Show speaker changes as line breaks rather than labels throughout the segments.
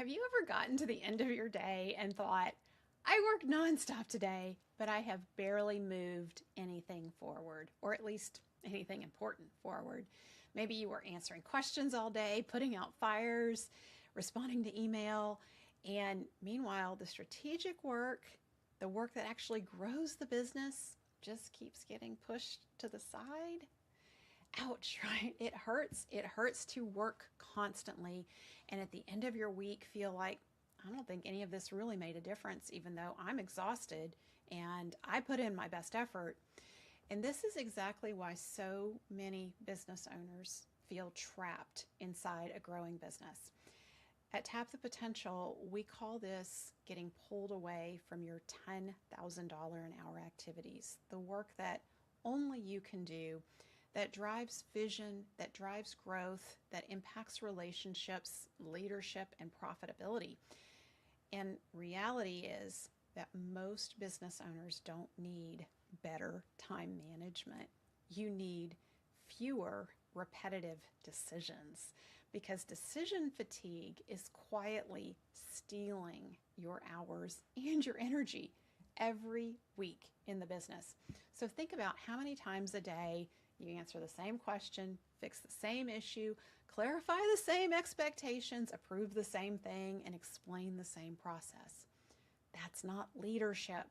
Have you ever gotten to the end of your day and thought, I worked nonstop today, but I have barely moved anything forward, or at least anything important forward? Maybe you were answering questions all day, putting out fires, responding to email, and meanwhile, the strategic work, the work that actually grows the business, just keeps getting pushed to the side. Ouch, right? It hurts. It hurts to work constantly and at the end of your week feel like, I don't think any of this really made a difference, even though I'm exhausted and I put in my best effort. And this is exactly why so many business owners feel trapped inside a growing business. At Tap the Potential, we call this getting pulled away from your $10,000 an hour activities, the work that only you can do, that drives vision, that drives growth, that impacts relationships, leadership, and profitability. And reality is that most business owners don't need better time management. You need fewer repetitive decisions because decision fatigue is quietly stealing your hours and your energy every week in the business. So think about how many times a day you answer the same question, fix the same issue, clarify the same expectations, approve the same thing, and explain the same process. That's not leadership.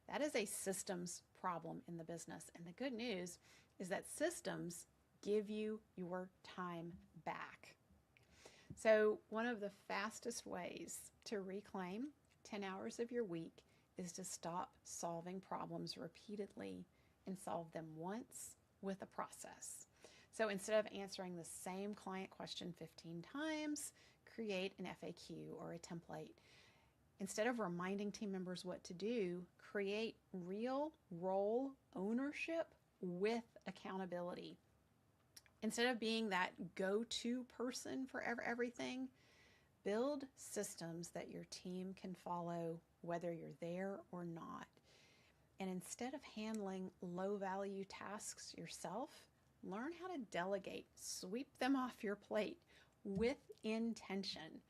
That is a systems problem in the business. And the good news is that systems give you your time back. So one of the fastest ways to reclaim 10 hours of your week is to stop solving problems repeatedly and solve them once with a process. So instead of answering the same client question 15 times, create an FAQ or a template. Instead of reminding team members what to do, create real role ownership with accountability. Instead of being that go-to person for everything, build systems that your team can follow whether you're there or not. And instead of handling low-value tasks yourself, learn how to delegate, sweep them off your plate with intention.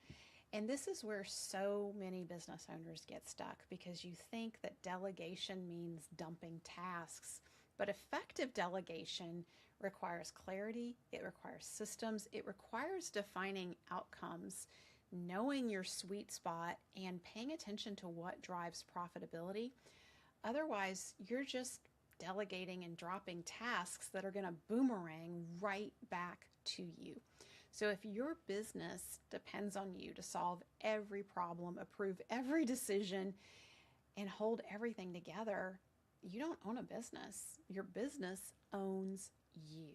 And this is where so many business owners get stuck because you think that delegation means dumping tasks. But effective delegation requires clarity, it requires systems, it requires defining outcomes, knowing your sweet spot, and paying attention to what drives profitability. Otherwise, you're just delegating and dropping tasks that are going to boomerang right back to you. So if your business depends on you to solve every problem, approve every decision, and hold everything together, you don't own a business. Your business owns you.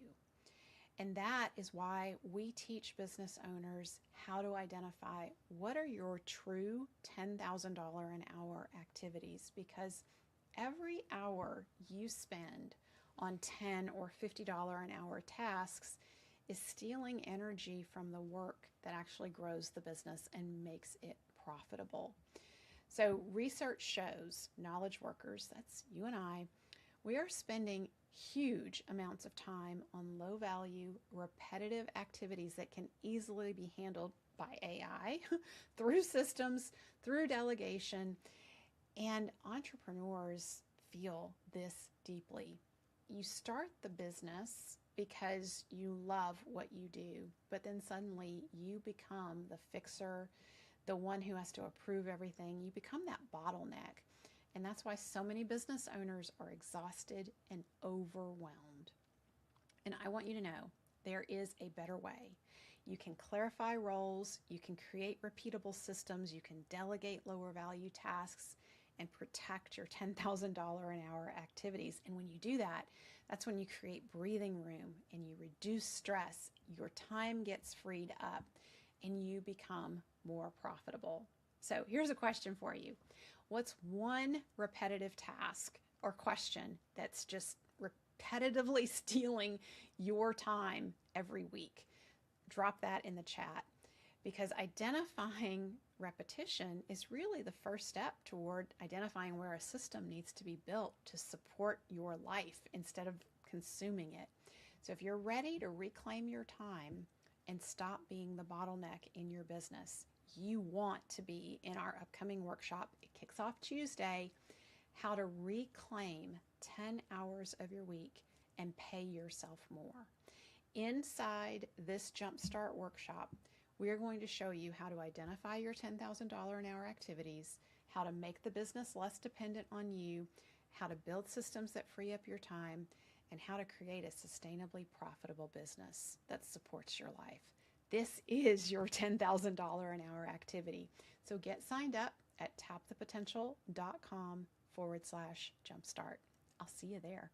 And that is why we teach business owners how to identify what are your true $10,000 an hour activities, because every hour you spend on $10 or $50 an hour tasks is stealing energy from the work that actually grows the business and makes it profitable. So research shows knowledge workers, that's you and I, we are spending huge amounts of time on low value, repetitive activities that can easily be handled by AI, through systems, through delegation. And entrepreneurs feel this deeply. You start the business because you love what you do, but then suddenly you become the fixer, the one who has to approve everything. You become that bottleneck. And that's why so many business owners are exhausted and overwhelmed. And I want you to know there is a better way. You can clarify roles, you can create repeatable systems, you can delegate lower value tasks, and protect your $10,000 an hour activities. And when you do that, that's when you create breathing room and you reduce stress, your time gets freed up, and you become more profitable. So here's a question for you. What's one repetitive task or question that's just repetitively stealing your time every week? Drop that in the chat, because identifying repetition is really the first step toward identifying where a system needs to be built to support your life instead of consuming it. So if you're ready to reclaim your time and stop being the bottleneck in your business, you want to be in our upcoming workshop. It kicks off Tuesday. How to reclaim 10 hours of your week and pay yourself more. Inside this Jumpstart workshop, we are going to show you how to identify your $10,000 an hour activities, how to make the business less dependent on you, how to build systems that free up your time, and how to create a sustainably profitable business that supports your life. This is your $10,000 an hour activity. So get signed up at tapthepotential.com/jumpstart. I'll see you there.